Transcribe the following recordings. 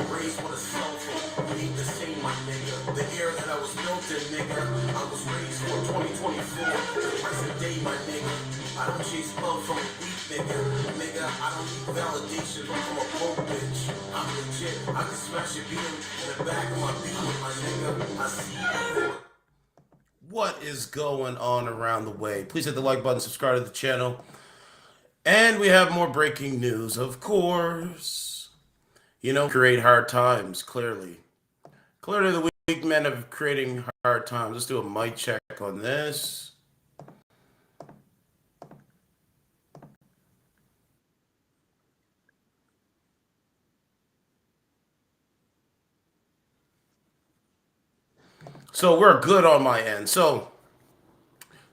were raised with a cell phone. You need the same, my nigga. The era that I was built in, nigga. I was raised for 2024. The present day, my nigga. I don't chase love from a weak nigga. Nigga, I don't need validation from a broke bitch. I'm legit. I can smash your beam in the back of my beam, my nigga. I see you. What is going on around the way? Please hit the like button, subscribe to the channel. And we have more breaking news, of course. You know, create hard times, clearly. Clearly the weak men are creating hard times. Let's do a mic check on this. So we're good on my end. So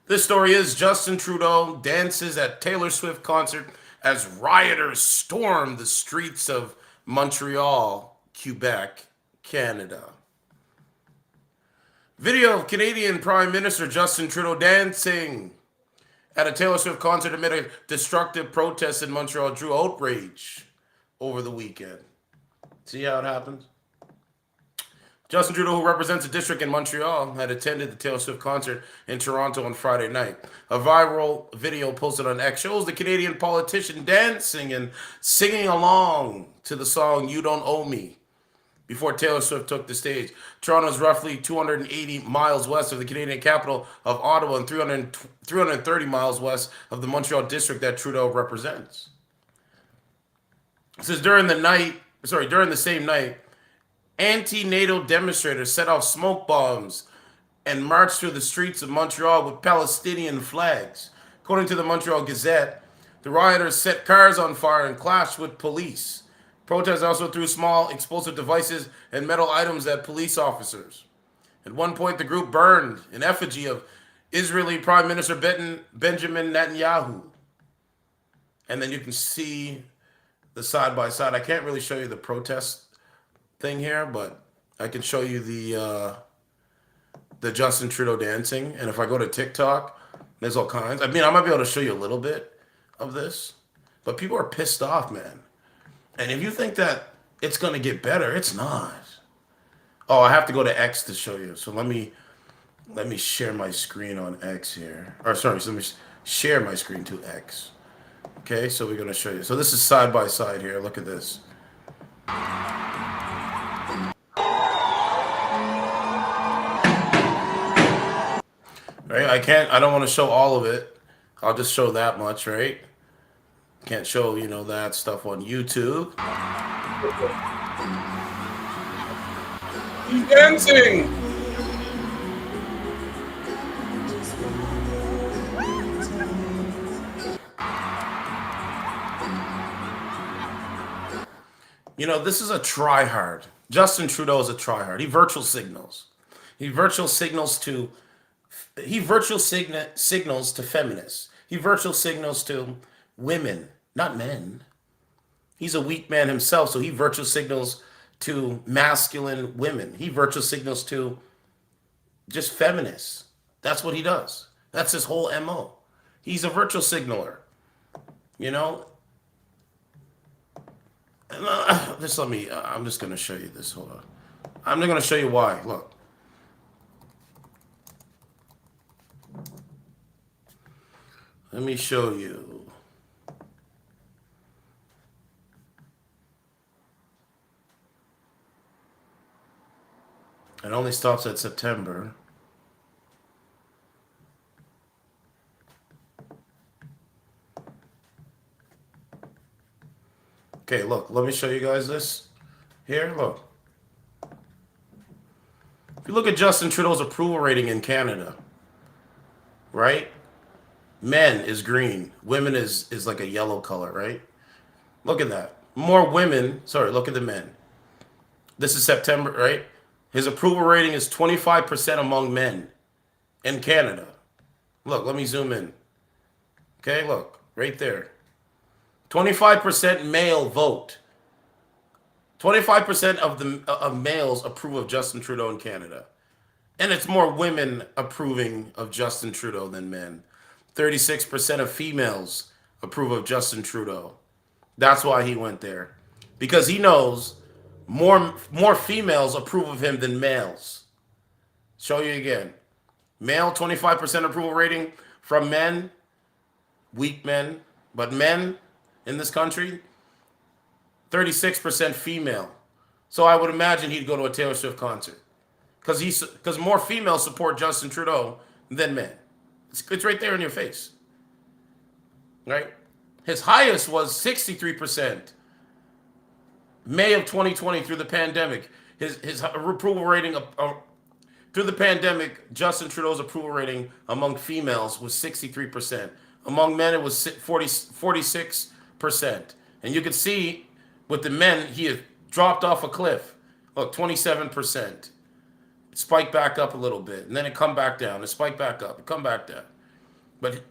this story is Justin Trudeau dances at Taylor Swift concert as rioters storm the streets of Montreal, Quebec, Canada. Video of Canadian Prime Minister Justin Trudeau dancing at a Taylor Swift concert amid a destructive protest in Montreal drew outrage over the weekend. See how it happens? Justin Trudeau, who represents a district in Montreal, had attended the Taylor Swift concert in Toronto on Friday night. A viral video posted on X shows the Canadian politician dancing and singing along to the song You Don't Owe Me before Taylor Swift took the stage. Toronto is roughly 280 miles west of the Canadian capital of Ottawa and 330 miles west of the Montreal district that Trudeau represents. It says during the same night, anti-NATO demonstrators set off smoke bombs and marched through the streets of Montreal with Palestinian flags. According to the Montreal Gazette, the rioters set cars on fire and clashed with police. Protesters also threw small explosive devices and metal items at police officers. At one point, the group burned an effigy of Israeli Prime Minister Benjamin Netanyahu. And then you can see the side by side. I can't really show you the protest thing here, but I can show you the Justin Trudeau dancing. And if I go to TikTok, there's all kinds. I mean, I might be able to show you a little bit of this, but people are pissed off, man. And if you think that it's going to get better, it's not. Oh, I have to go to X to show you. So let me share my screen on X here. Or sorry, so let me share my screen to X. Okay, so we're going to show you. So this is side by side here. Look at this. Right? I don't want to show all of it. I'll just show that much, right? Can't show, that stuff on YouTube. He's dancing! This is a try-hard. Justin Trudeau is a try-hard. He virtual signals. He virtual signals to feminists. He virtual signals to women, not men. He's a weak man himself, so he virtual signals to masculine women. He virtual signals to just feminists. That's what he does. That's his whole MO. He's a virtual signaler. I'm just going to show you this. Hold on. I'm going to show you why. Look. Let me show you. It only stops at September. Okay, look. Let me show you guys this. Here, look. If you look at Justin Trudeau's approval rating in Canada, right? Men is green. Women is like a yellow color, right? Look at that. More women. Sorry, look at the men. This is September, right? His approval rating is 25% among men in Canada. Look, let me zoom in. Okay, look, right there. 25% male vote. 25% of males approve of Justin Trudeau in Canada. And it's more women approving of Justin Trudeau than men. 36% of females approve of Justin Trudeau. That's why he went there. Because he knows More females approve of him than males. Show you again. Male, 25% approval rating from men, weak men. But men in this country, 36% female. So I would imagine he'd go to a Taylor Swift concert. Because more females support Justin Trudeau than men. It's right there in your face. Right? His highest was 63% May of 2020 through the pandemic. His approval rating through the pandemic, Justin Trudeau's approval rating among females was 63%. Among men, it was 46%. And you can see with the men, he has dropped off a cliff. Look, 27%. Spike back up a little bit, and then it come back down. It spike back up, it come back down. But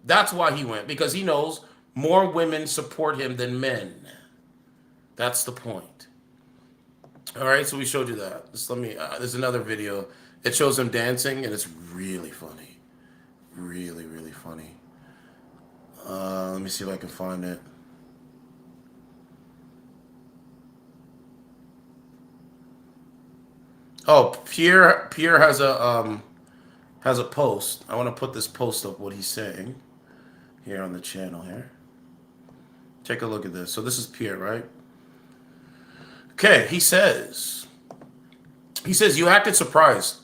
that's why he went, because he knows more women support him than men. That's the point. All right, so we showed you that. Just let me. There's another video. It shows him dancing, and it's really funny, really, really funny. Let me see if I can find it. Oh, Pierre has a post. I want to put this post up. What he's saying here on the channel here. Take a look at this. So this is Pierre, right? Okay, he says, you acted surprised.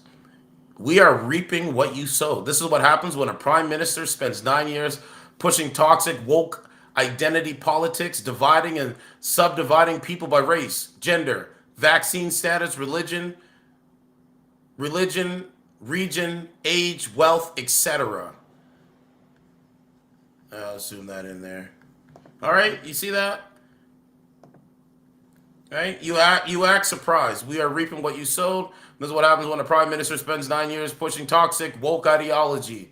We are reaping what you sowed. This is what happens when a prime minister spends 9 years pushing toxic, woke identity politics, dividing and subdividing people by race, gender, vaccine status, religion, region, age, wealth, etc. I'll zoom that in there. All right, you see that? Right? You act surprised. We are reaping what you sowed. This is what happens when a prime minister spends 9 years pushing toxic, woke ideology,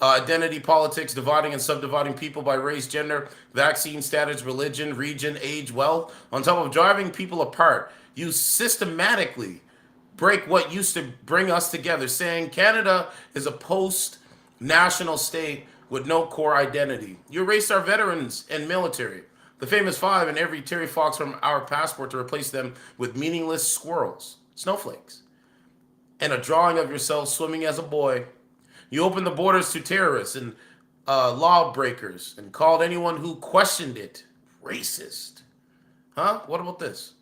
identity politics, dividing and subdividing people by race, gender, vaccine status, religion, region, age, wealth. On top of driving people apart, you systematically break what used to bring us together, saying Canada is a post-national state with no core identity. You erased our veterans and military, the famous five, and every Terry Fox from our passport to replace them with meaningless squirrels, snowflakes, and a drawing of yourself swimming as a boy. You opened the borders to terrorists and lawbreakers and called anyone who questioned it racist. Huh? What about this?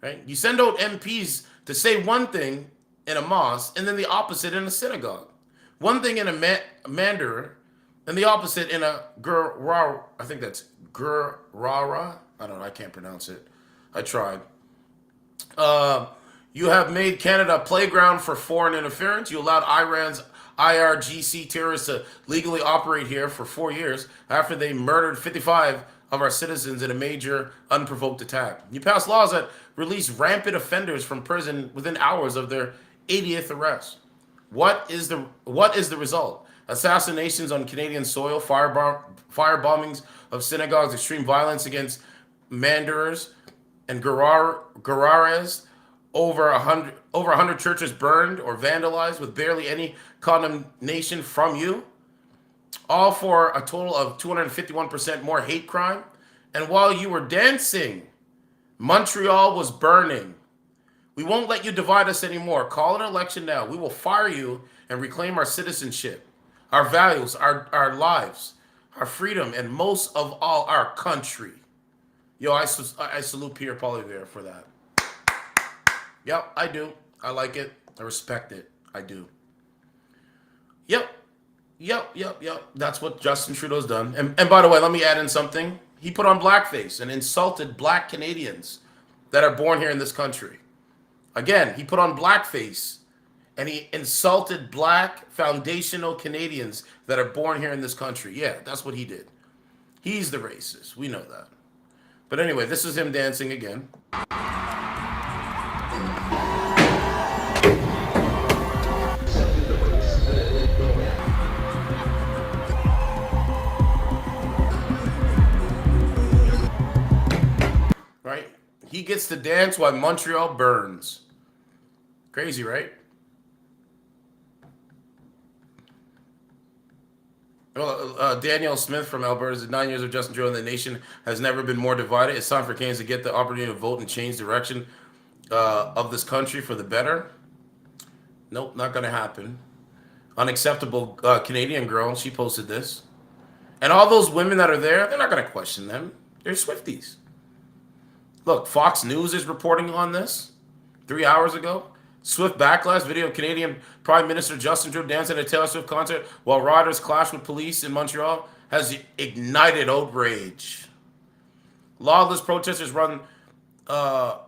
Right? You send out MPs to say one thing in a mosque and then the opposite in a synagogue. One thing in a mandarin and the opposite in a gurara. I think that's gurara. I don't know. I can't pronounce it. I tried. You have made Canada a playground for foreign interference. You allowed Iran's IRGC terrorists to legally operate here for 4 years after they murdered 55 of our citizens in a major unprovoked attack. You passed laws that release rampant offenders from prison within hours of their 80th arrest. What is the result? Assassinations on Canadian soil, fire bombings of synagogues, extreme violence against mandarins and guraras, over 100 churches burned or vandalized with barely any condemnation from you, all for a total of 251% more hate crime. And while you were dancing, Montreal was burning. We won't let you divide us anymore. Call an election now. We will fire you and reclaim our citizenship, our values, our lives, our freedom, and most of all, our country. Yo, I salute Pierre Poilievre for that. Yep, I do. I like it. I respect it. I do. Yep. That's what Justin Trudeau's done. And by the way, let me add in something. He put on blackface and insulted black Canadians that are born here in this country. Again, he put on blackface and he insulted black foundational Canadians that are born here in this country. Yeah, that's what he did. He's the racist. We know that. But anyway, this is him dancing again. Right? He gets to dance while Montreal burns. Crazy, right? Well, Daniel Smith from Alberta said 9 years of Justin Trudeau and the nation has never been more divided. It's time for Canadians to get the opportunity to vote and change direction of this country for the better. Nope, not going to happen. Unacceptable Canadian girl. She posted this. And all those women that are there, they're not going to question them. They're Swifties. Look, Fox News is reporting on this 3 hours ago. Swift backlash video of Canadian Prime Minister Justin Trudeau dancing at a Taylor Swift concert while rioters clash with police in Montreal has ignited outrage. Lawless protesters run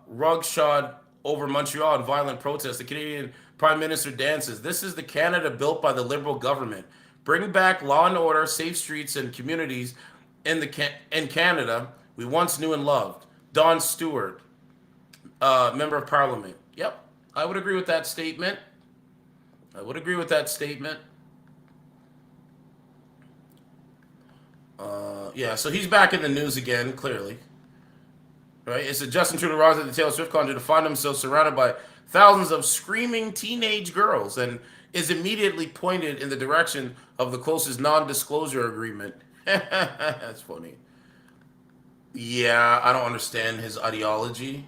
rugshod over Montreal in violent protests. The Canadian Prime Minister dances. This is the Canada built by the Liberal government. Bring back law and order, safe streets, and communities in Canada we once knew and loved. Don Stewart, Member of Parliament. Yep, I would agree with that statement. I would agree with that statement. Yeah, so he's back in the news again, clearly. Right? It's a Justin Trudeau arrives at the Taylor Swift concert to find himself surrounded by thousands of screaming teenage girls and is immediately pointed in the direction of the closest non-disclosure agreement. That's funny. Yeah, I don't understand his ideology.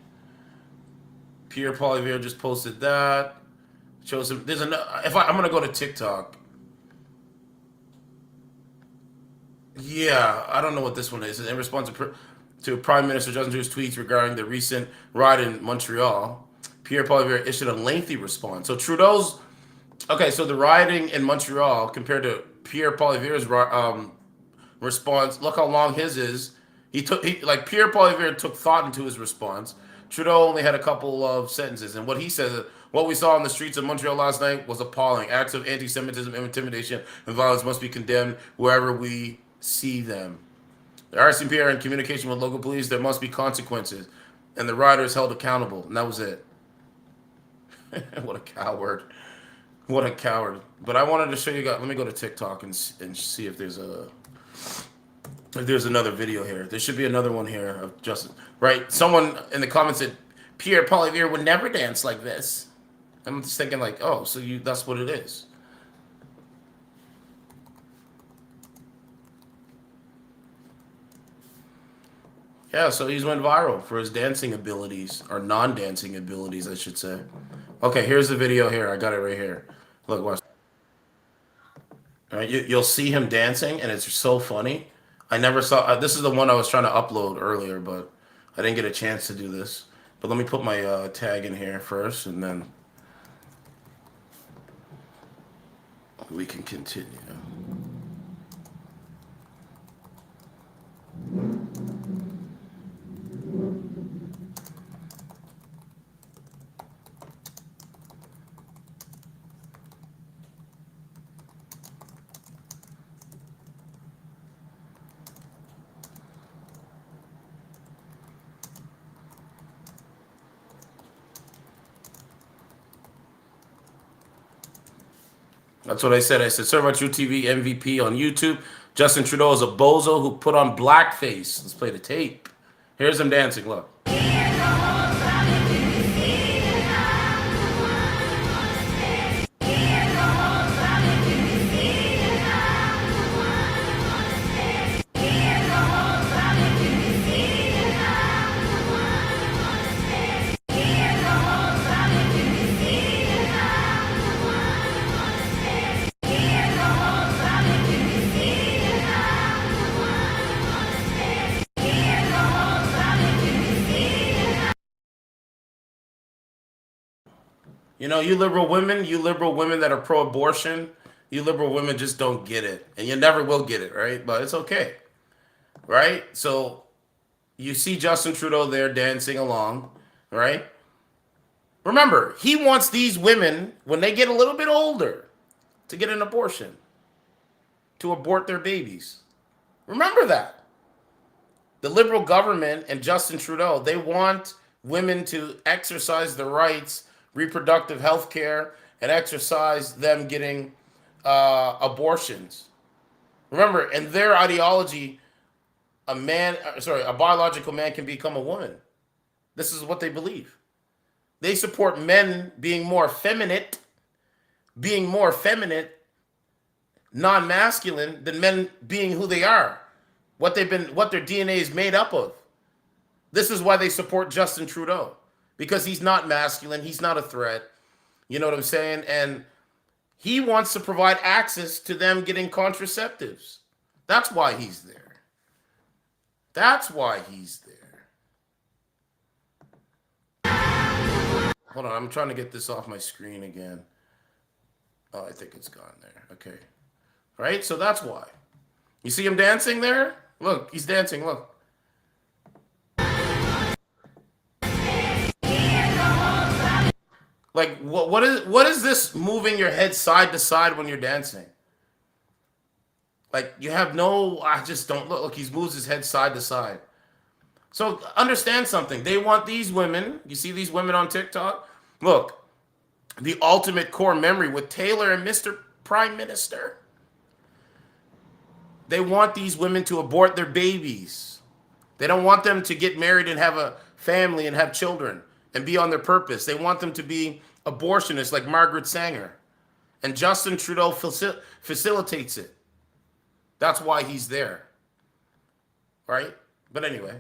Pierre Poilievre just posted that. Shows him. There's another. I'm gonna go to TikTok. Yeah, I don't know what this one is. In response to Prime Minister Justin Trudeau's tweets regarding the recent riot in Montreal, Pierre Poilievre issued a lengthy response. So Trudeau's okay. So the rioting in Montreal compared to Pierre Poilievre's response. Look how long his is. Like Pierre Poilievre took thought into his response. Trudeau only had a couple of sentences, and what he said, what we saw on the streets of Montreal last night was appalling. Acts of anti-Semitism, intimidation, and violence must be condemned wherever we see them. The RCMP are in communication with local police. There must be consequences, and the rioters held accountable. And that was it. What a coward! What a coward! But I wanted to show you guys. Let me go to TikTok and see if there's another video here. There should be another one here of Justin. Right? Someone in the comments said Pierre Poilievre would never dance like this. I'm just thinking like, oh, so that's what it is. Yeah, so he's went viral for his dancing abilities, or non-dancing abilities, I should say. Okay, here's the video here. I got it right here. Look, watch. All right, you'll see him dancing, and it's so funny. I never saw. This is the one I was trying to upload earlier, but I didn't get a chance to do this. But let me put my tag in here first, and then we can continue. That's what I said. I said, Serve True TV MVP on YouTube. Justin Trudeau is a bozo who put on blackface. Let's play the tape. Here's him dancing. Look. You liberal women that are pro-abortion, you liberal women just don't get it. And you never will get it, right? But it's okay, right? So you see Justin Trudeau there dancing along, right? Remember, he wants these women, when they get a little bit older, to get an abortion, to abort their babies. Remember that. The liberal government and Justin Trudeau, they want women to exercise their rights, reproductive health care, and exercise them getting abortions. Remember, in their ideology, a biological man can become a woman. This is what they believe. They support men being more effeminate, non-masculine than men being who they are, what their DNA is made up of. This is why they support Justin Trudeau, because he's not masculine, he's not a threat. You know what I'm saying? And he wants to provide access to them getting contraceptives. That's why he's there. That's why he's there. Hold on, I'm trying to get this off my screen again. Oh, I think it's gone there. Okay. Right? So that's why. You see him dancing there? Look, he's dancing. Look. Like, what is this moving your head side to side when you're dancing? Like, you have no, I just don't look. Look, he moves his head side to side. So understand something. They want these women. You see these women on TikTok? Look, the ultimate core memory with Taylor and Mr. Prime Minister. They want these women to abort their babies. They don't want them to get married and have a family and have children and be on their purpose. They want them to be abortionists like Margaret Sanger. And Justin Trudeau facilitates it. That's why he's there. Right? But anyway.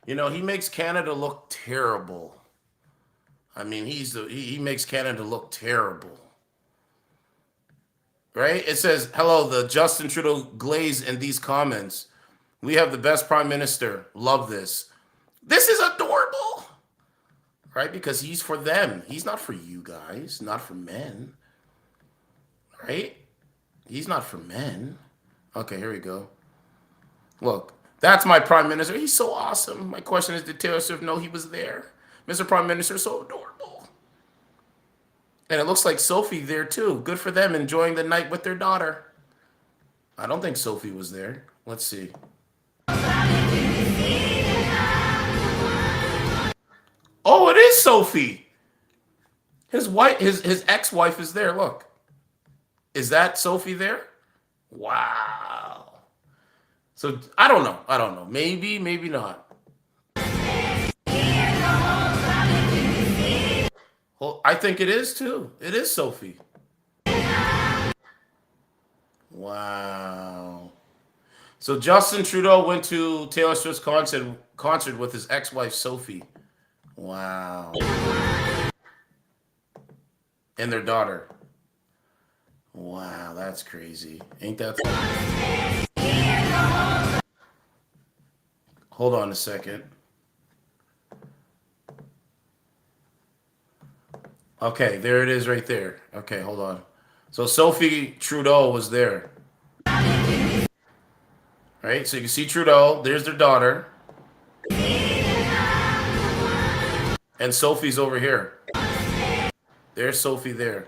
You know, he makes Canada look terrible. I mean, he makes Canada look terrible. Right? It says, hello, the Justin Trudeau glaze in these comments. We have the best prime minister. Love this. This is adorable. Right? Because he's for them. He's not for you guys. Not for men. Right? He's not for men. Okay, here we go. Look, that's my prime minister. He's so awesome. My question is, did Taylor Swift know he was there? Mr. Prime Minister, so adorable. And it looks like Sophie there too. Good for them, enjoying the night with their daughter. I don't think Sophie was there. Let's see. Oh, it is Sophie. His wife, his ex-wife is there. Look. Is that Sophie there? Wow. So I don't know. I don't know. Maybe, maybe not. Well, I think it is too. It is Sophie. Wow. So Justin Trudeau went to Taylor Swift's concert with his ex-wife Sophie. Wow. And their daughter. Wow, that's crazy. Ain't that funny? Hold on a second. Okay, there it is right there. Okay, hold on. So Sophie Trudeau was there. Right? So you can see Trudeau. There's their daughter. And Sophie's over here. There's Sophie there.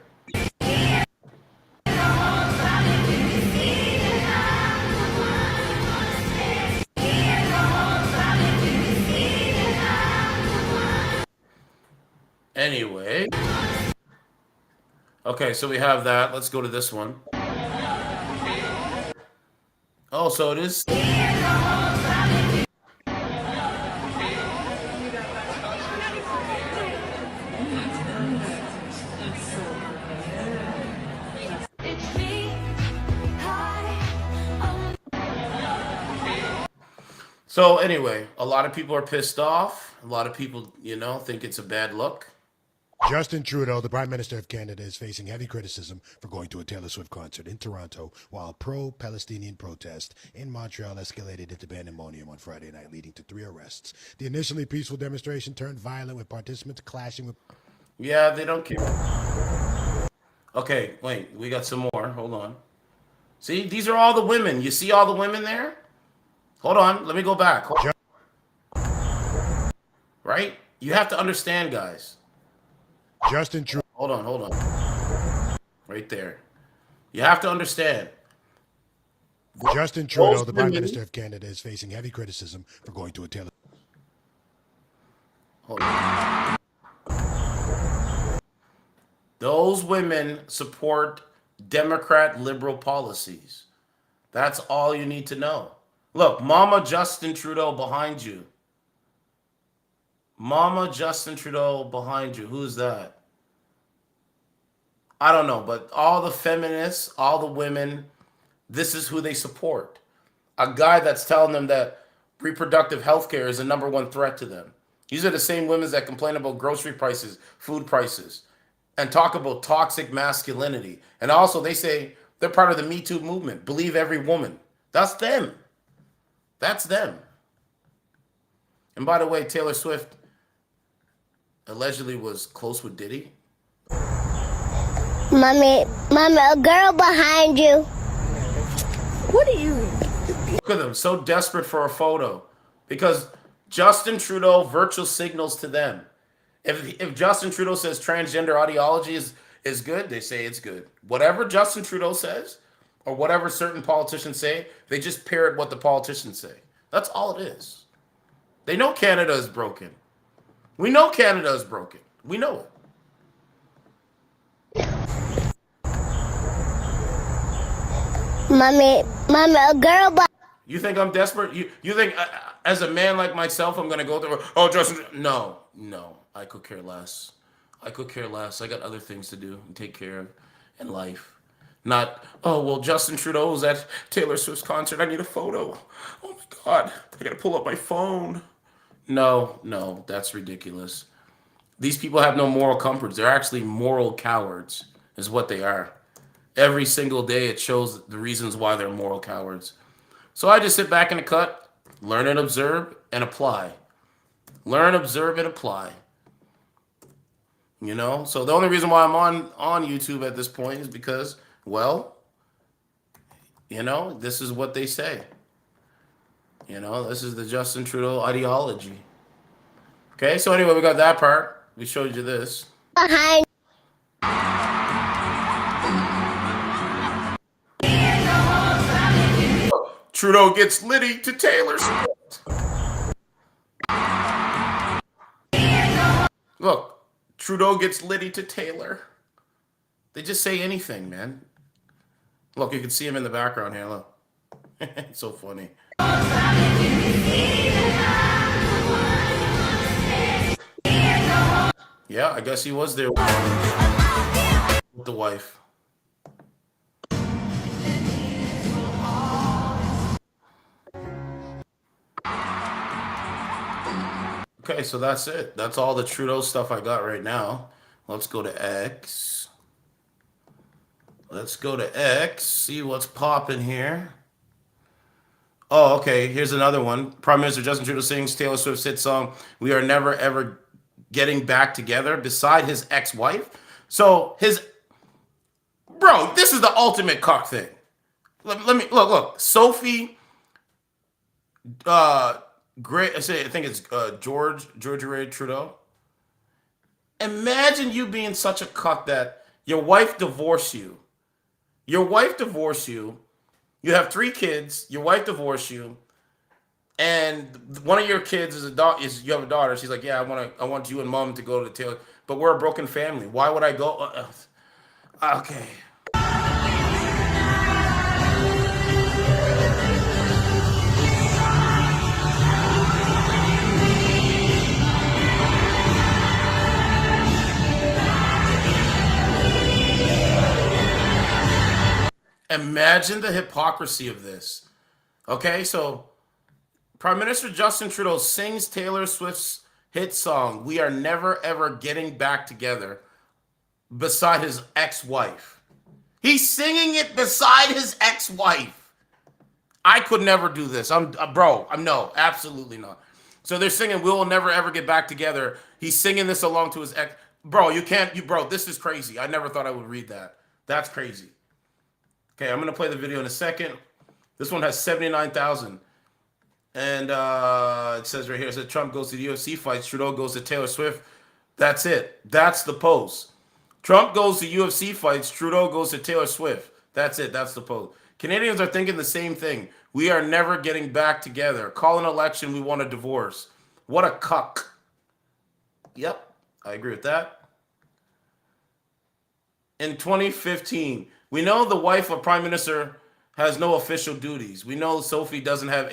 Anyway. Okay, so we have that. Let's go to this one. Oh, so it is. So anyway, a lot of people are pissed off. A lot of people, think it's a bad look. Justin Trudeau, the Prime Minister of Canada, is facing heavy criticism for going to a Taylor Swift concert in Toronto while pro-Palestinian protests in Montreal escalated into pandemonium on Friday night, leading to 3 arrests. The initially peaceful demonstration turned violent with participants clashing with... Yeah, they don't care. Okay, wait, we got some more. Hold on. See, these are all the women. You see all the women there? Hold on, let me go back. Right? You have to understand, guys. Justin Trudeau. Hold on. Right there. You have to understand. Justin Trudeau, the Prime Minister of Canada, is facing heavy criticism for going to a Taylor. Hold on. Those women support Democrat liberal policies. That's all you need to know. Look, Mama Justin Trudeau behind you. Mama Justin Trudeau behind you. Who's that? I don't know, but all the feminists, all the women, this is who they support. A guy that's telling them that reproductive health care is the number one threat to them. These are the same women that complain about grocery prices, food prices, and talk about toxic masculinity. And also, they say they're part of the Me Too movement. Believe every woman. That's them. That's them. And by the way, Taylor Swift allegedly was close with Diddy. Mommy, a girl behind you. What are you? Look at them, so desperate for a photo because Justin Trudeau virtual signals to them. If Justin Trudeau says transgender ideology is good, they say it's good. Whatever Justin Trudeau says or whatever certain politicians say, they just parrot what the politicians say. That's all it is. They know Canada is broken. We know Canada is broken. We know it. Mommy, a girl behind You think I'm desperate? You think as a man like myself, I'm gonna go through? Oh, Justin, no. I could care less. I could care less. I got other things to do and take care of in life. Not, oh, well, Justin Trudeau's at Taylor Swift's concert. I need a photo. Oh my God, I gotta pull up my phone. No, that's ridiculous. These people have no moral compass. They're actually moral cowards, is what they are. Every single day, it shows the reasons why they're moral cowards. So I just sit back in the cut, learn and observe, and apply. Learn, observe, and apply. You know? So the only reason why I'm on YouTube at this point is because, well, you know, this is what they say. You know, this is the Justin Trudeau ideology. Okay, so anyway, we got that part. We showed you this. behind. Trudeau gets Liddy to Taylor Swift. Look, Trudeau gets Liddy to Taylor. They just say anything, man. Look, you can see him in the background here. Look. It's so funny. Yeah, I guess he was there with the wife. Okay, so that's it. That's all the Trudeau stuff I got right now. Let's go to X. Let's go to X, see what's popping here. Oh, okay, here's another one. Prime Minister Justin Trudeau sings Taylor Swift's hit song, We Are Never Ever Getting Back Together, beside his ex-wife. So bro, this is the ultimate cock thing. Let me, look. Sophie, great. I think it's Georgia Ray Trudeau. Imagine you being such a cuck that your wife divorced you. Your wife divorced you. You have 3 kids. Your wife divorced you, and one of your kids is you have a daughter. She's like, yeah, I want you and mom to go to the Taylor, but we're a broken family. Why would I go? Okay. Imagine the hypocrisy of this. Okay, so Prime Minister Justin Trudeau sings Taylor Swift's hit song, We Are Never Ever Getting Back Together, beside his ex-wife. He's singing it beside his ex-wife. I could never do this. No, absolutely not. So they're singing We'll Never Ever Get Back Together. He's singing this along to his ex. Bro, this is crazy. I never thought I would read that. That's crazy. Okay, I'm going to play the video in a second. This one has 79,000. And it says right here, it says Trump goes to the UFC fights, Trudeau goes to Taylor Swift. That's it. That's the post. Trump goes to UFC fights, Trudeau goes to Taylor Swift. That's it. That's the post. Canadians are thinking the same thing. We are never getting back together. Call an election, we want a divorce. What a cuck. Yep, I agree with that. In 2015, we know the wife of Prime Minister has no official duties. We know Sophie doesn't have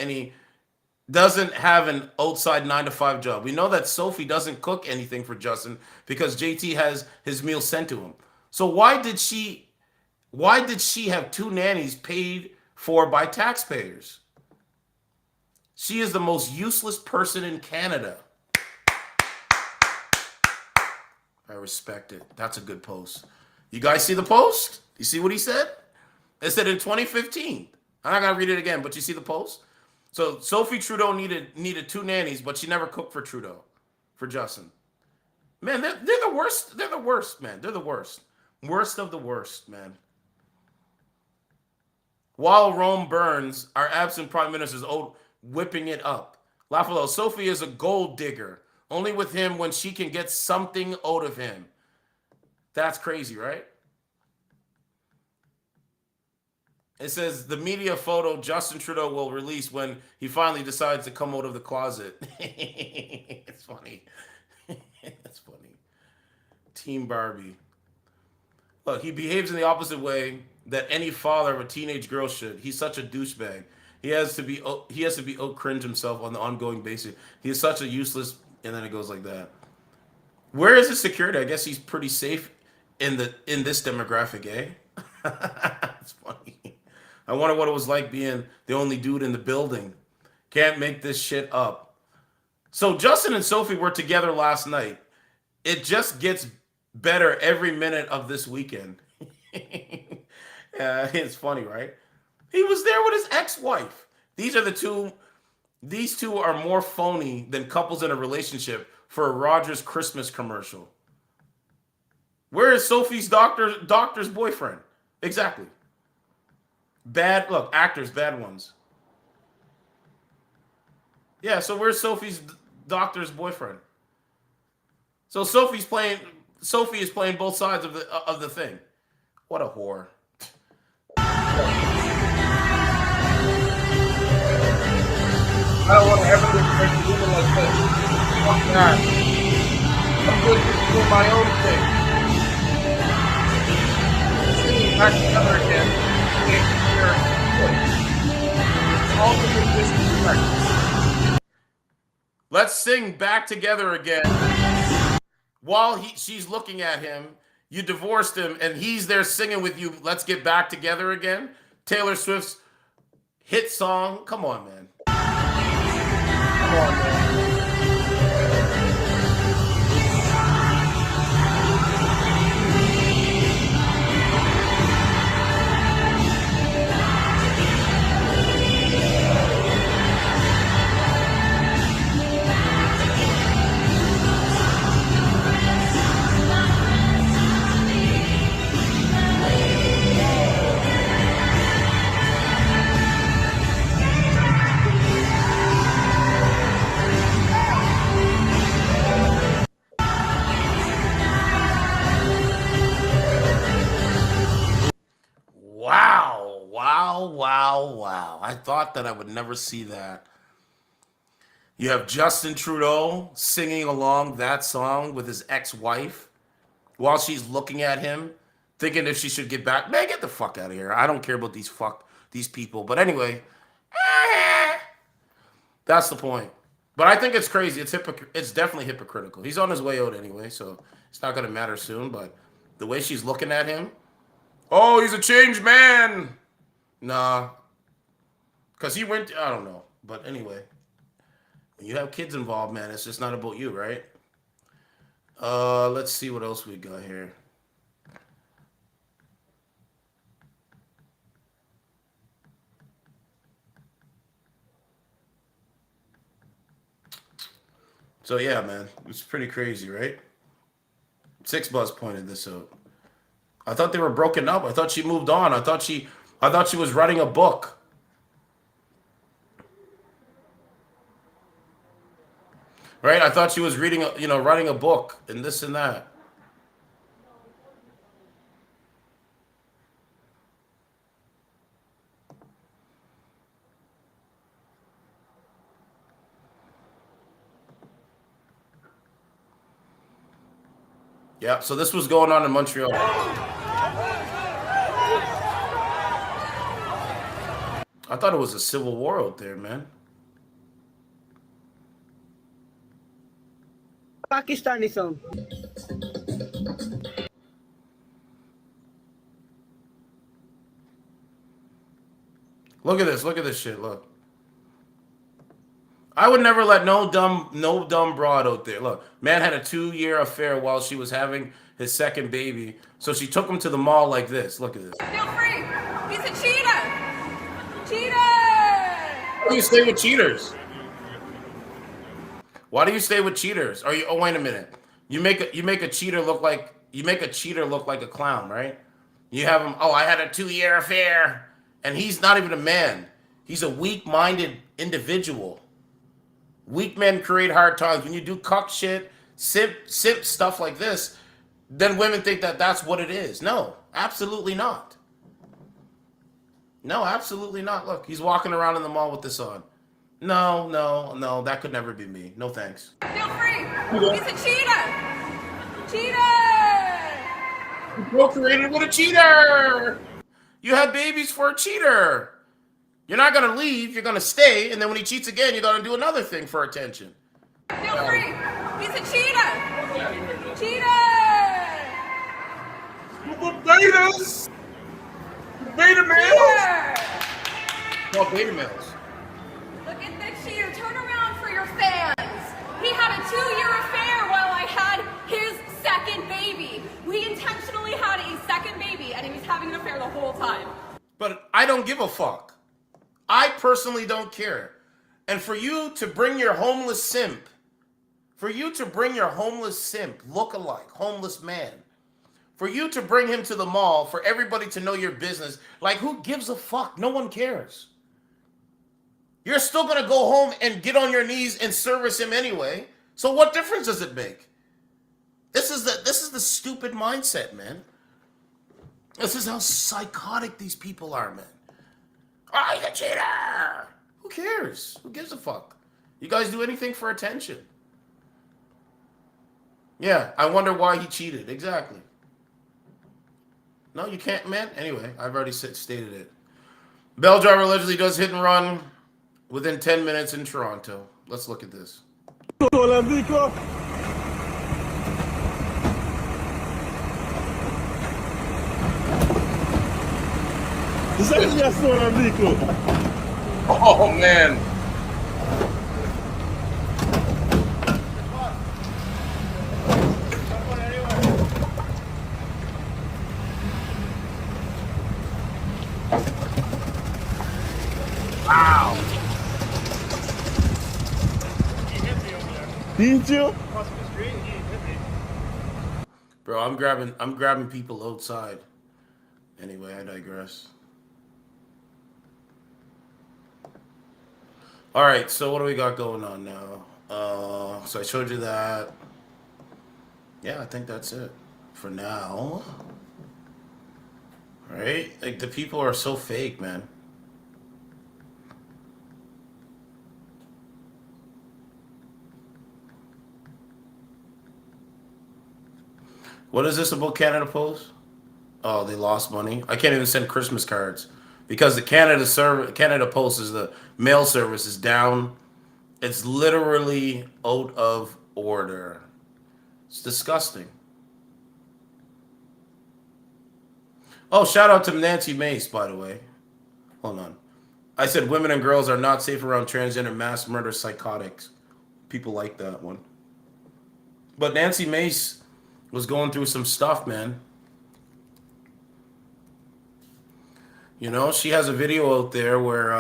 an outside 9 to 5 job. We know that Sophie doesn't cook anything for Justin because JT has his meal sent to him. So why did she have 2 nannies paid for by taxpayers? She is the most useless person in Canada. I respect it. That's a good post. You guys see the post? You see what he said? It said in 2015. I'm not gonna read it again, but you see the post? So Sophie Trudeau needed 2 nannies, but she never cooked for Trudeau, for Justin. Man, they're the worst. They're the worst, man. They're the worst. Worst of the worst, man. While Rome burns, our absent prime minister is whipping it up. Lafalo, Sophie is a gold digger. Only with him when she can get something out of him. That's crazy, right? It says the media photo Justin Trudeau will release when he finally decides to come out of the closet. It's funny. It's funny. Team Barbie. Look, he behaves in the opposite way that any father of a teenage girl should. He's such a douchebag. He has to be out cringe himself on the ongoing basis. He is such a useless, and then it goes like that. Where is his security? I guess he's pretty safe in this demographic, eh? It's funny. I wonder what it was like being the only dude in the building. Can't make this shit up. So Justin and Sophie were together last night. It just gets better every minute of this weekend. It's funny, right? He was there with his ex-wife. These two are more phony than couples in a relationship for a Rogers Christmas commercial. Where is Sophie's doctor's boyfriend? Exactly. Actors, bad ones. Yeah, so where's Sophie's doctor's boyfriend? So Sophie is playing both sides of the thing. What a whore. I don't want to ever respect a woman like this. Fuck that. I'm good for doing my own thing. Sitting back together again. All the disrespect. Let's sing Back Together Again. While she's looking at him, you divorced him, and he's there singing with you, Let's Get Back Together Again. Taylor Swift's hit song. Come on, man. Come on, man. Wow. I thought that I would never see that. You have Justin Trudeau singing along that song with his ex-wife while she's looking at him, thinking if she should get back. Man, get the fuck out of here. I don't care about these people. But anyway, that's the point. But I think it's crazy. It's definitely hypocritical. He's on his way out anyway, so it's not going to matter soon. But the way she's looking at him, oh, he's a changed man. Nah. Because he went, I don't know. But anyway, when you have kids involved, man, it's just not about you, right? Let's see what else we got here. So yeah, man, it's pretty crazy, right? Six Buzz pointed this out. I thought they were broken up. I thought she moved on. I thought she was writing a book. Right? I thought she was writing a book and this and that. Yeah, so this was going on in Montreal. I thought it was a civil war out there, man. Pakistani song. Look at this. Look at this shit. Look. I would never let no dumb broad out there. Look, man had a 2-year affair while she was having his second baby. So she took him to the mall like this. Look at this. Feel free. He's a cheater. Cheater. Why do you stay with cheaters? Why do you stay with cheaters? Are you? Oh, wait a minute. You make a cheater look like a clown, right? You have him. Oh, I had a 2-year affair, and he's not even a man. He's a weak-minded individual. Weak men create hard times. When you do cuck shit, simp stuff like this, then women think that that's what it is. No, absolutely not. No, absolutely not. Look, he's walking around in the mall with this on. No, that could never be me. No thanks. Feel free. He's a cheater. Cheater. You procreated with a cheater. You had babies for a cheater. You're not going to leave. You're going to stay. And then when he cheats again, you're going to do another thing for attention. Feel free. He's a cheater. Cheater. Betas. Beta males. Cheater. Well, beta males. Look at the cheater. Turn around for your fans. He had a 2-year affair while I had his second baby. We intentionally had a second baby, and he was having an affair the whole time. But I don't give a fuck. I personally don't care. And for you to bring your homeless simp, look-alike, homeless man, for you to bring him to the mall, for everybody to know your business, like who gives a fuck? No one cares. You're still gonna go home and get on your knees and service him anyway. So what difference does it make? This is the stupid mindset, man. This is how psychotic these people are, man. Oh, he's a cheater! Who cares? Who gives a fuck? You guys do anything for attention. Yeah, I wonder why he cheated. Exactly. No, you can't, man. Anyway, I've already stated it. Bell driver allegedly does hit and run within 10 minutes in Toronto. Let's look at this. Oh man. Wow. Did you? Bro, I'm grabbing people outside. Anyway, I digress. All right, so what do we got going on now? So I showed you that. Yeah, I think that's it for now. Right? Like the people are so fake, man. What is this about Canada Post? Oh, they lost money. I can't even send Christmas cards because the Canada Post is the mail service is down. It's literally out of order. It's disgusting. Oh, shout out to Nancy Mace, by the way. Hold on. I said women and girls are not safe around transgender mass murder psychotics. People like that one. But Nancy Mace was going through some stuff, man. You know, she has a video out there where,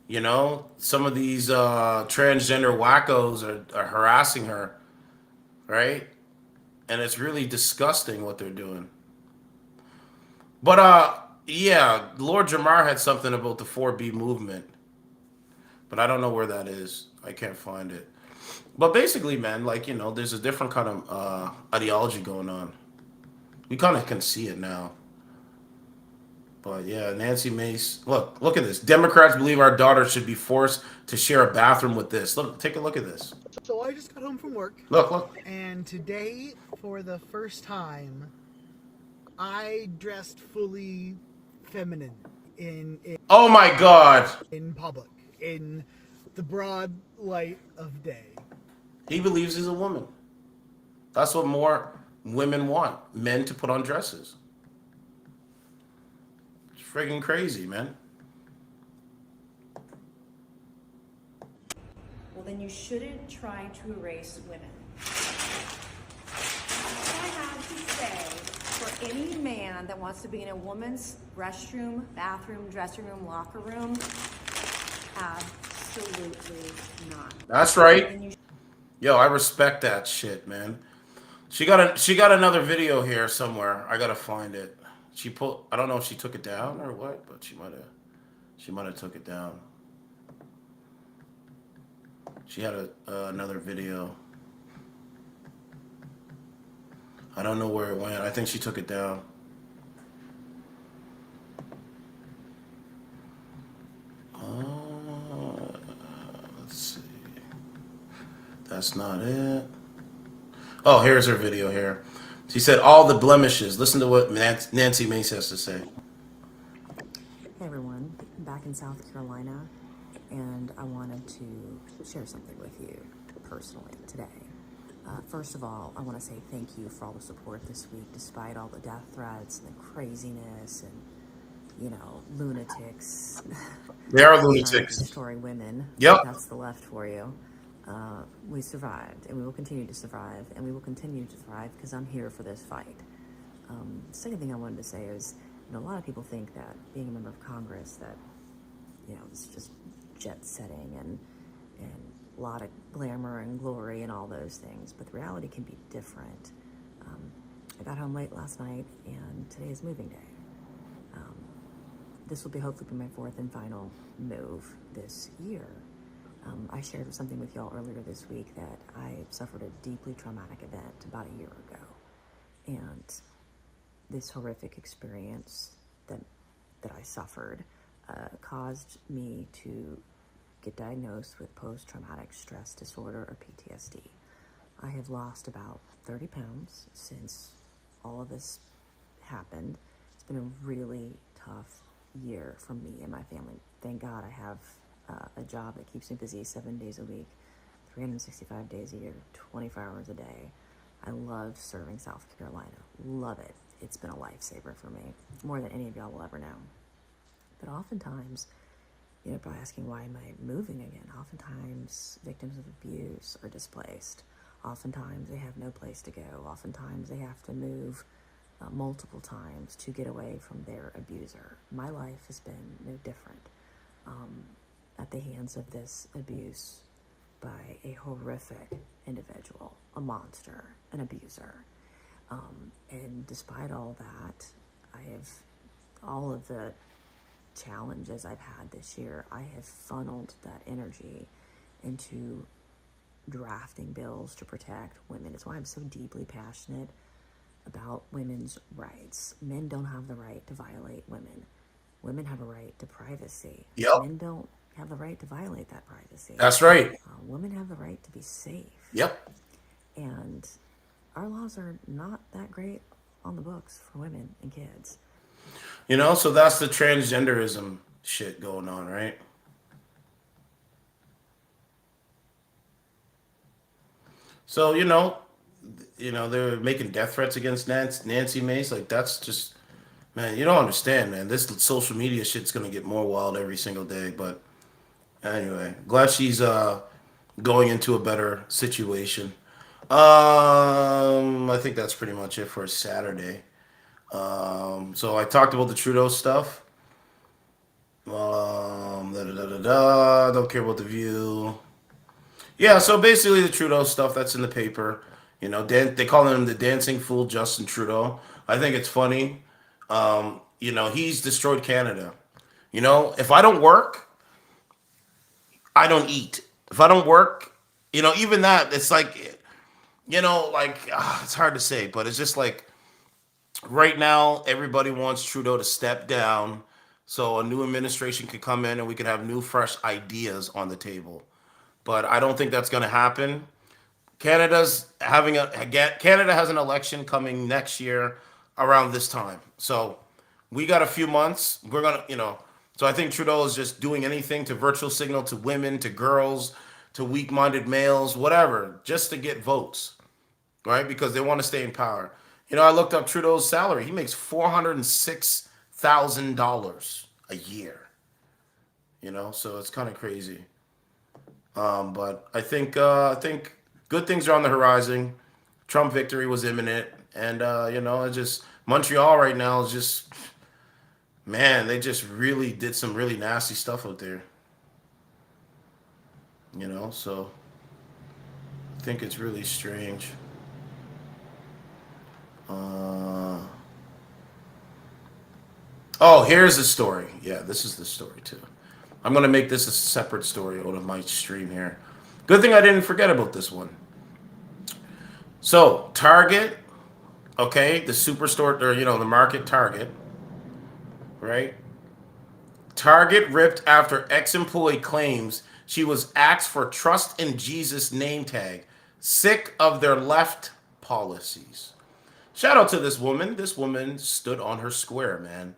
you know, some of these transgender wackos are harassing her, right? And it's really disgusting what they're doing. But, yeah, Lord Jamar had something about the 4B movement. But I don't know where that is. I can't find it. But basically, man, like, you know, there's a different kind of ideology going on. We kind of can see it now. But yeah, Nancy Mace. Look at this. Democrats believe our daughters should be forced to share a bathroom with this. Look, take a look at this. So I just got home from work. Look. And today, for the first time, I dressed fully feminine. Oh my God. in public, in the broad light of day. He believes he's a woman. That's what more women want, men to put on dresses. It's friggin' crazy, man. Well, then you shouldn't try to erase women. That's what I have to say for any man that wants to be in a woman's restroom, bathroom, dressing room, locker room. Absolutely not. That's right. Yo, I respect that shit, man. She got another video here somewhere. I gotta find it. I don't know if she took it down or what, but she might have took it down. She had another video. I don't know where it went. I think she took it down. Let's see. That's not it. Oh, here's her video here. She said all the blemishes. Listen to what Nancy Mace has to say. Hey everyone, I'm back in South Carolina, and I wanted to share something with you personally today. First of all, I want to say thank you for all the support this week, despite all the death threats and the craziness and, lunatics. They are Trying to lunatics. destroy women. Yep. That's the left for you. We survived, and we will continue to survive, and we will continue to thrive because I'm here for this fight. The second thing I wanted to say is, a lot of people think that being a member of Congress, that, it's just jet setting and a lot of glamour and glory and all those things, but the reality can be different. I got home late last night, and today is moving day. This will hopefully be my fourth and final move this year. I shared something with y'all earlier this week that I suffered a deeply traumatic event about a year ago. And this horrific experience that I suffered caused me to get diagnosed with post-traumatic stress disorder, or PTSD. I have lost about 30 pounds since all of this happened. It's been a really tough year for me and my family. Thank God I have a job that keeps me busy 7 days a week, 365 days a year, 24 hours a day. I love serving South Carolina. Love it. It's been a lifesaver for me, more than any of y'all will ever know. But oftentimes, people are asking, why am I moving again? Oftentimes, victims of abuse are displaced. Oftentimes, they have no place to go. Oftentimes, they have to move multiple times to get away from their abuser. My life has been no different. At the hands of this abuse by a horrific individual, a monster, an abuser. And despite all that, all of the challenges I've had this year, I have funneled that energy into drafting bills to protect women. It's why I'm so deeply passionate about women's rights. Men don't have the right to violate women. Women have a right to privacy. Yep. Men don't have the right to violate that privacy. That's right. Women have the right to be safe. Yep. And our laws are not that great on the books for women and kids. So that's the transgenderism shit going on, right? So, they're making death threats against Nancy Mace. Like, that's just, man, you don't understand, man. This social media shit's going to get more wild every single day. But anyway, glad she's going into a better situation. I think that's pretty much it for Saturday. So I talked about the Trudeau stuff. Don't care about the View. Yeah, so basically the Trudeau stuff that's in the paper. They call him the dancing fool, Justin Trudeau. I think it's funny. He's destroyed Canada. If I don't work, I don't eat. If I don't work, even that, it's like, it's hard to say, but it's just like, right now, everybody wants Trudeau to step down so a new administration could come in and we could have new, fresh ideas on the table. But I don't think that's going to happen. Canada has an election coming next year around this time. So we got a few months. We're going to, So I think Trudeau is just doing anything to virtual signal to women, to girls, to weak-minded males, whatever, just to get votes, right? Because they want to stay in power. I looked up Trudeau's salary. He makes $406,000 a year. So it's kind of crazy. But I think good things are on the horizon. Trump victory was imminent, and it just Montreal right now is just, man, they just really did some really nasty stuff out there. So I think it's really strange. Oh, here's the story. Yeah, this is the story too. I'm gonna make this a separate story out of my stream here. Good thing I didn't forget about this one. So Target, okay, the superstore, or the market Target, right? Target ripped after ex-employee claims she was axed for trust in Jesus name tag, sick of their left policies. Shout out to this woman. This woman stood on her square, man.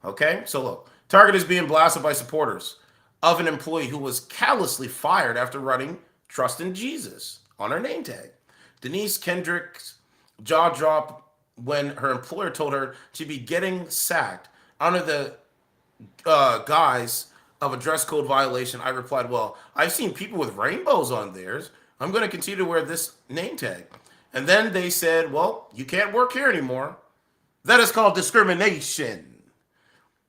Okay, so look, Target is being blasted by supporters of an employee who was callously fired after running Trust in Jesus on her name tag. Denise Kendrick's jaw dropped when her employer told her she'd be getting sacked under the guise of a dress code violation. I replied, well, I've seen people with rainbows on theirs. I'm going to continue to wear this name tag. And then they said, well, you can't work here anymore. That is called discrimination.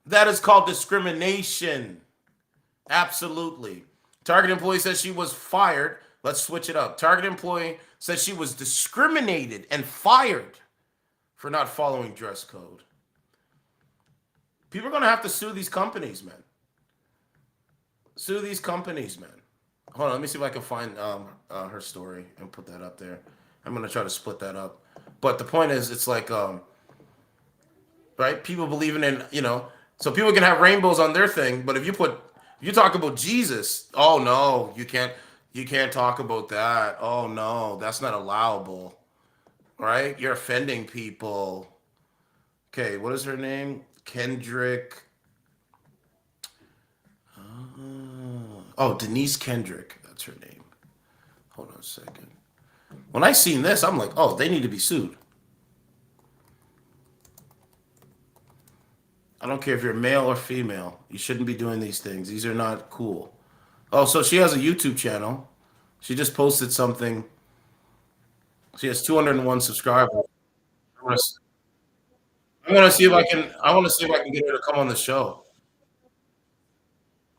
That is called discrimination. Absolutely. Target employee says she was fired. Let's switch it up. Target employee says she was discriminated and fired for not following dress code. People are going to have to sue these companies, man. Sue these companies, man. Hold on, let me see if I can find her story and put that up there. I'm going to try to split that up. But the point is, it's like, right? People believing in, so people can have rainbows on their thing, but if you talk about Jesus, oh no, you can't talk about that. Oh no, that's not allowable. Right? You're offending people. Okay, what is her name? Kendrick. Denise Kendrick. That's her name. Hold on a second. When I seen this, I'm like, oh, they need to be sued. I don't care if you're male or female. You shouldn't be doing these things. These are not cool. Oh, so she has a YouTube channel. She just posted something. She has 201 subscribers. I want to see if I can. I want to see if I can get her to come on the show.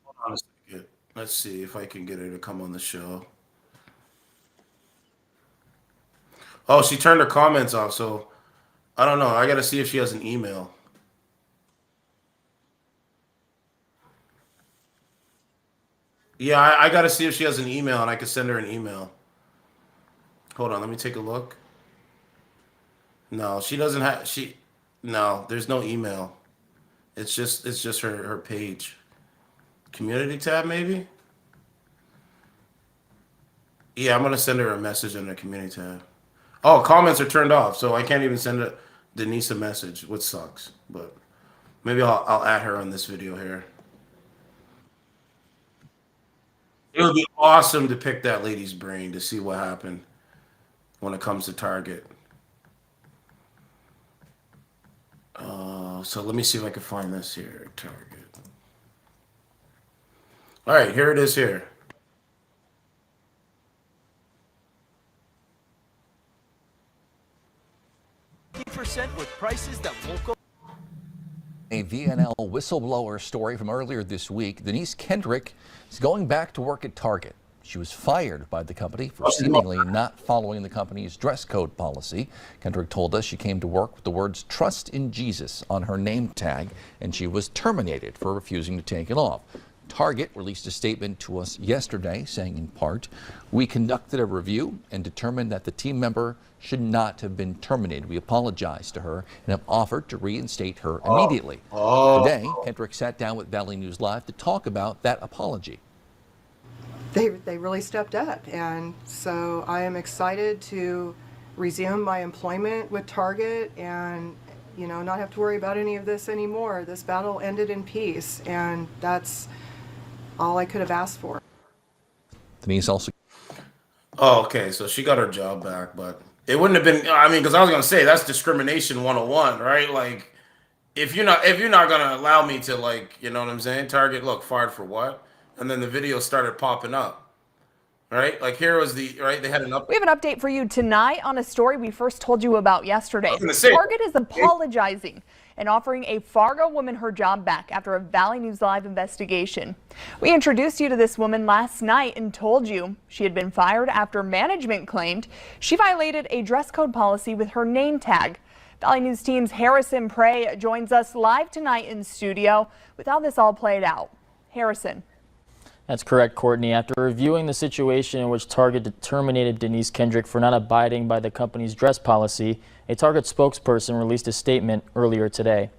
Hold on a second. Let's see if I can get her to come on the show. Oh, she turned her comments off, so I don't know. I got to see if she has an email. Yeah, I got to see if she has an email, and I can send her an email. Hold on, let me take a look. No, she doesn't have. No, there's no email. It's just her page. Community tab, maybe. Yeah, I'm gonna send her a message in the community tab. Oh, comments are turned off, so I can't even send Denise a message, which sucks. But maybe I'll add her on this video here. It would be awesome to pick that lady's brain to see what happened when it comes to Target. So let me see if I can find this here. Target. All right, here it is here. Percent with prices that won't go. A VNL whistleblower story from earlier this week. Denise Kendrick is going back to work at Target. She was fired by the company for seemingly not following the company's dress code policy. Kendrick told us she came to work with the words "Trust in Jesus" on her name tag, and she was terminated for refusing to take it off. Target released a statement to us yesterday saying, in part, "We conducted a review and determined that the team member should not have been terminated. We apologize to her and have offered to reinstate her immediately." Today, Kendrick sat down with Valley News Live to talk about that apology. They really stepped up, and so I am excited to resume my employment with Target, and not have to worry about any of this anymore. This battle ended in peace, and that's all I could have asked for. Denise also. Oh, okay. So she got her job back, but it wouldn't have been. I mean, because I was gonna say that's discrimination 101, right? Like, if you're not gonna allow me to, like, you know what I'm saying? Target, look, fired for what? And then the video started popping up, right? Like, here was the right. They had an up. We have an update for you tonight on a story we first told you about yesterday. was gonna say- Target is apologizing and offering a Fargo woman her job back after a Valley News Live investigation. We introduced you to this woman last night and told you she had been fired after management claimed she violated a dress code policy with her name tag. Valley News team's Harrison Prey joins us live tonight in studio with how this all played out. Harrison. That's correct, Courtney. After reviewing the situation in which Target terminated Denise Kendrick for not abiding by the company's dress policy, a Target spokesperson released a statement earlier today.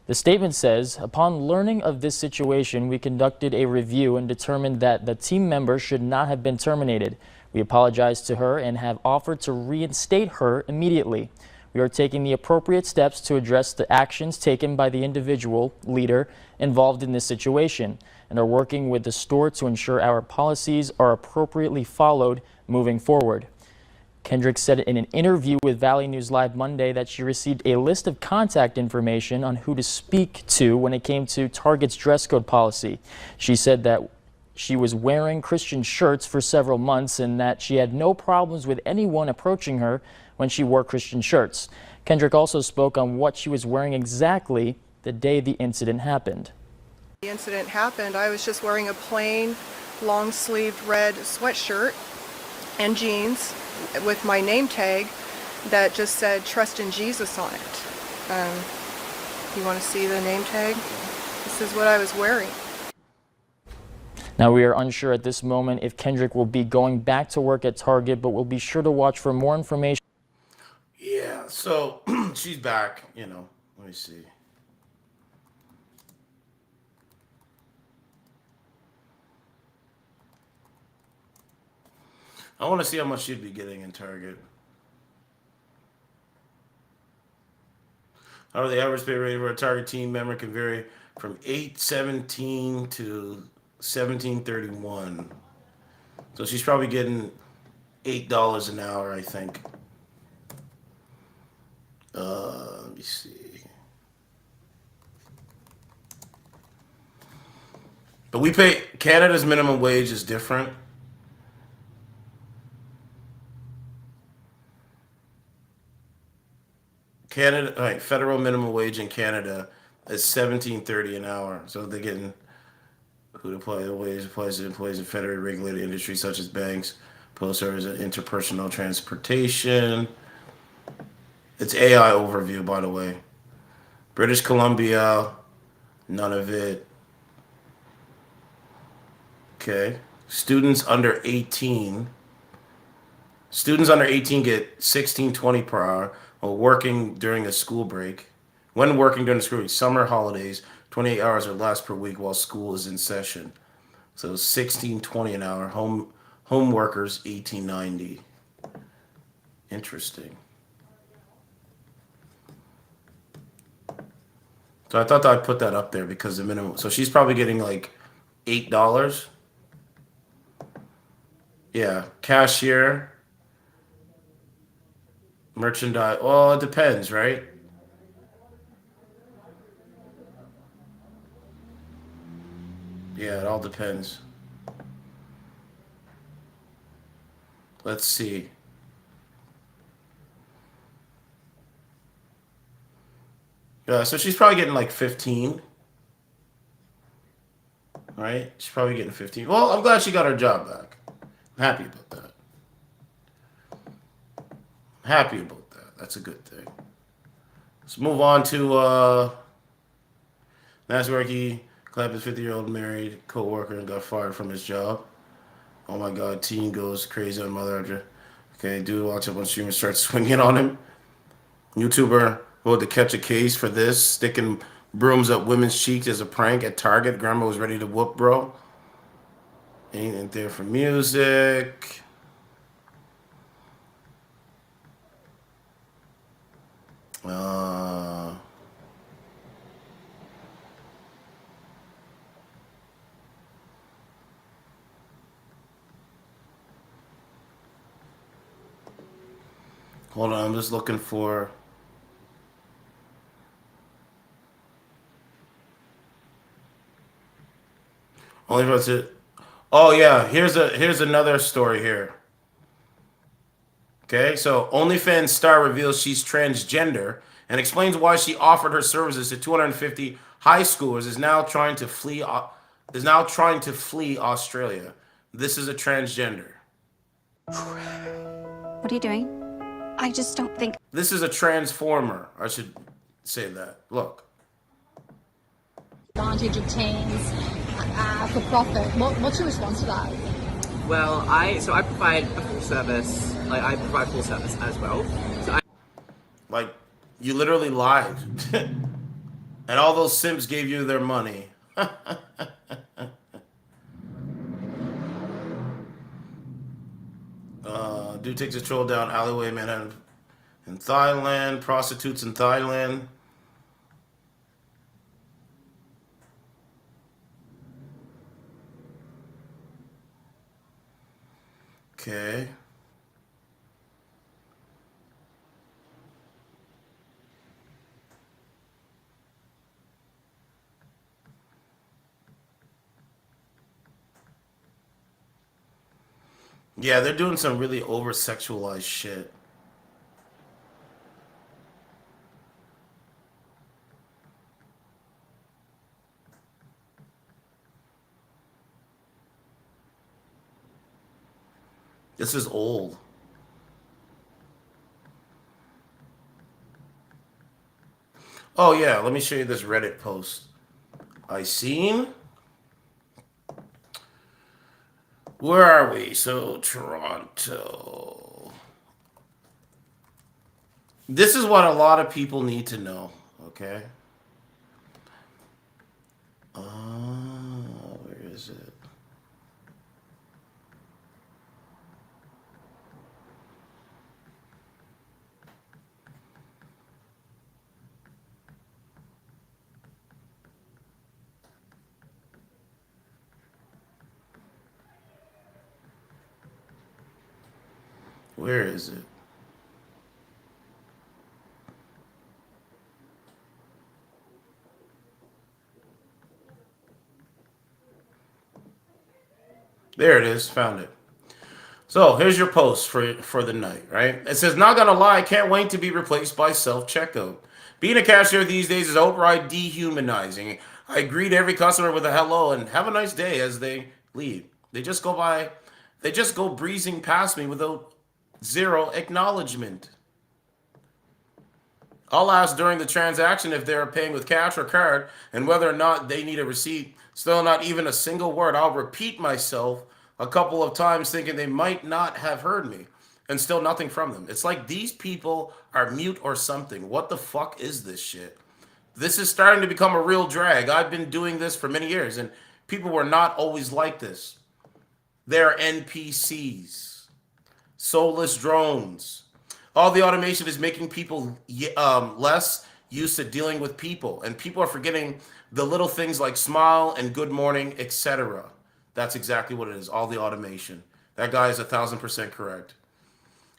The statement says, upon learning of this situation, we conducted a review and determined that the team member should not have been terminated. We apologize to her and have offered to reinstate her immediately. We are taking the appropriate steps to address the actions taken by the individual leader involved in this situation and are working with the store to ensure our policies are appropriately followed moving forward. Kendrick said in an interview with Valley News Live Monday that she received a list of contact information on who to speak to when it came to Target's dress code policy. She said that she was wearing Christian shirts for several months and that she had no problems with anyone approaching her when she wore Christian shirts. Kendrick also spoke on what she was wearing exactly the day the incident happened. The incident happened, I was just wearing a plain, long-sleeved red sweatshirt and jeans with my name tag that just said "Trust in Jesus" on it. You want to see the name tag? This is what I was wearing. Now, we are unsure at this moment if Kendrick will be going back to work at Target, but we'll be sure to watch for more information. Yeah. So she's back. Let me see. I want to see how much she'd be getting in Target. However, the average pay rate for a Target team member can vary from $8.17 to $17.31. So she's probably getting $8 an hour, I think. Let me see. But we pay, Canada's minimum wage is different. Canada, right, federal minimum wage in Canada is $17.30 an hour. So they're getting who apply the wage applies to employees in federally regulated industries such as banks, post service, and interpersonal transportation. It's AI overview, by the way. British Columbia, none of it. Okay. Students under 18 get $16.20 per hour while working during a school break. When working during the school break, summer holidays, 28 hours or less per week while school is in session. So $16.20 an hour. Home workers, $18.90. Interesting. So I thought that I'd put that up there because the minimum. So she's probably getting like $8. Yeah, cashier, merchandise. Well, it depends, right? Yeah, it all depends. Let's see. Yeah, so she's probably getting like 15. Right? She's probably getting 15. Well, I'm glad she got her job back. I'm happy about that. I'm happy about that. That's a good thing. Let's move on to Nazareki clapped his 50-year-old married co-worker and got fired from his job. Oh my God, teen goes crazy on mother after. Okay, dude walks up on stream and starts swinging on him. YouTuber voted to catch a case for this, sticking brooms up women's cheeks as a prank at Target. Grandma was ready to whoop bro. Ain't there for music. Hold on, I'm just looking for. Only if it. Oh yeah, here's another story here. Okay, so OnlyFans star reveals she's transgender and explains why she offered her services to 250 high schoolers is now trying to flee Australia. This is a transgender. What are you doing? I just don't think. This is a transformer. I should say that. Look. Advantage of teens for profit. What's your response to that? Well, I provide a full service. Like I provide full service as well. So like you literally lied, and all those simps gave you their money. Dude takes a troll down alleyway, Manhattan, in Thailand. Prostitutes in Thailand. Okay. Yeah, they're doing some really over-sexualized shit. This is old. Oh yeah, let me show you this Reddit post I seen. Where are we? So Toronto. This is what a lot of people need to know, okay? Where is it? Where is it? There it is. Found it. So here's your post for the night, right? It says, not gonna lie, I can't wait to be replaced by self-checkout. Being a cashier these days is outright dehumanizing. I greet every customer with a hello and have a nice day as they leave. They just go breezing past me without zero acknowledgement. I'll ask during the transaction if they're paying with cash or card and whether or not they need a receipt. Still not even a single word. I'll repeat myself a couple of times thinking they might not have heard me and still nothing from them. It's like these people are mute or something. What the fuck is this shit? This is starting to become a real drag. I've been doing this for many years and people were not always like this. They're NPCs, soulless drones. All the automation is making people less used to dealing with people, and people are forgetting the little things like smile and good morning, etc. That's exactly what it is. All the automation. That guy is 1,000% correct.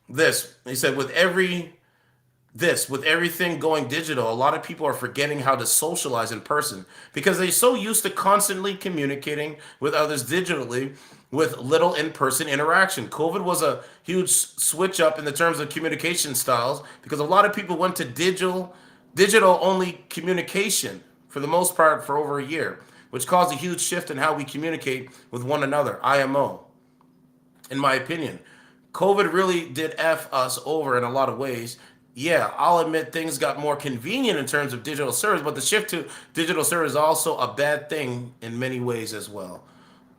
He said, with everything going digital, a lot of people are forgetting how to socialize in person because they're so used to constantly communicating with others digitally with little in-person interaction. COVID was a huge switch up in the terms of communication styles because a lot of people went to digital only communication for the most part for over a year, which caused a huge shift in how we communicate with one another, IMO. In my opinion, COVID really did F us over in a lot of ways. Yeah, I'll admit things got more convenient in terms of digital service, but the shift to digital service is also a bad thing in many ways as well.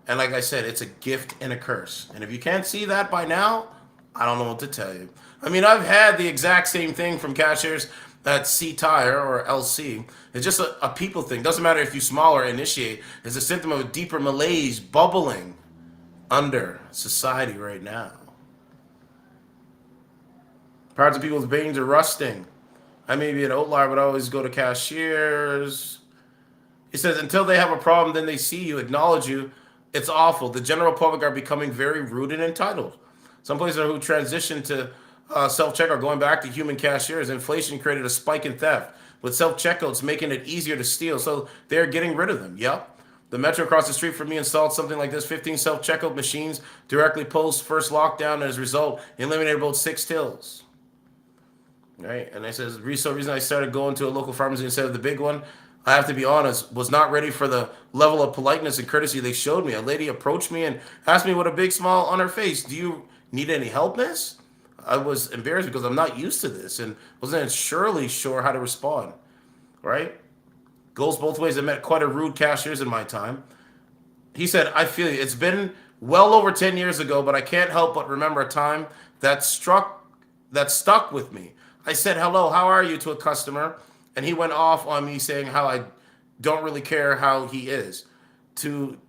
And like I said, it's a gift and a curse. And if you can't see that by now, I don't know what to tell you. I mean, I've had the exact same thing from cashiers at C Tire or LC. It's just a people thing. Doesn't matter if you small or initiate. It's a symptom of a deeper malaise bubbling under society right now. Parts of people's veins are rusting. I may be an outlier, but I always go to cashiers. He says, until they have a problem, then they see you, acknowledge you. It's awful. The general public are becoming very rude and entitled. Some places who transition to self-checkout, going back to human cashiers. Inflation created a spike in theft, with self-checkouts making it easier to steal, so they're getting rid of them. Yep. The metro across the street from me installed something like this: 15 self-checkout machines directly post first lockdown, and as a result, eliminated about 6 tills. Right? And I says, the reason I started going to a local pharmacy instead of the big one, I have to be honest, was not ready for the level of politeness and courtesy they showed me. A lady approached me and asked me with a big smile on her face, "Do you need any help, miss?" I was embarrassed because I'm not used to this and wasn't surely sure how to respond. Right? Goes both ways. I met quite a rude cashiers in my time. He said, "I feel you. It's been well over 10 years ago, but I can't help but remember a time that stuck with me." I said, "Hello, how are you?" to a customer, and he went off on me saying how I don't really care how he is. Don't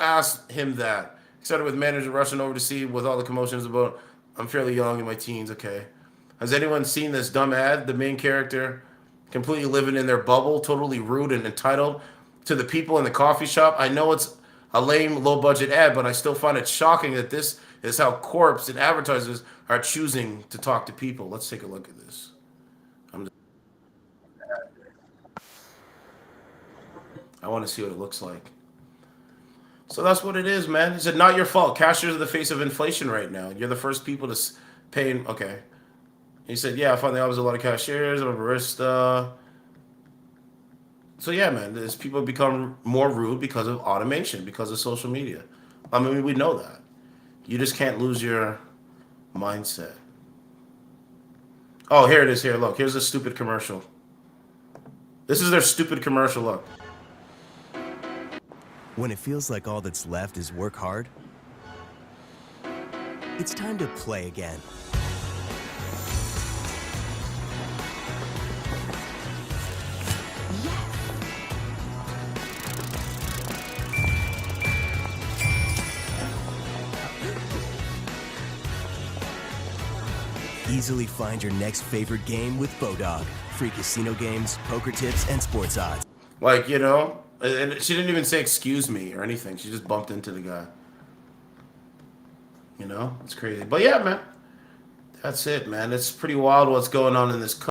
ask him that. He started with manager rushing over to see with all the commotions about, "I'm fairly young in my teens." Okay. Has anyone seen this dumb ad? The main character completely living in their bubble, totally rude and entitled to the people in the coffee shop. I know it's a lame, low-budget ad, but I still find it shocking that this is how corps and advertisers are choosing to talk to people. Let's take a look at this. I want to see what it looks like. So that's what it is, man. He said, "Not your fault. Cashiers are the face of inflation right now. You're the first people to pay." Okay. He said, "Yeah, I find there was a lot of cashiers. I'm a barista." So yeah, man, there's people become more rude because of automation, because of social media. I mean, we know that. You just can't lose your mindset. Oh, here it is. Here, look. Here's a stupid commercial. This is their stupid commercial. Look. When it feels like all that's left is work hard, it's time to play again. Easily find your next favorite game with Bodog. Free casino games, poker tips, and sports odds. Like, you know, and she didn't even say excuse me or anything. She just bumped into the guy. You know, it's crazy. But yeah, man, that's it, man. It's pretty wild what's going on in this country.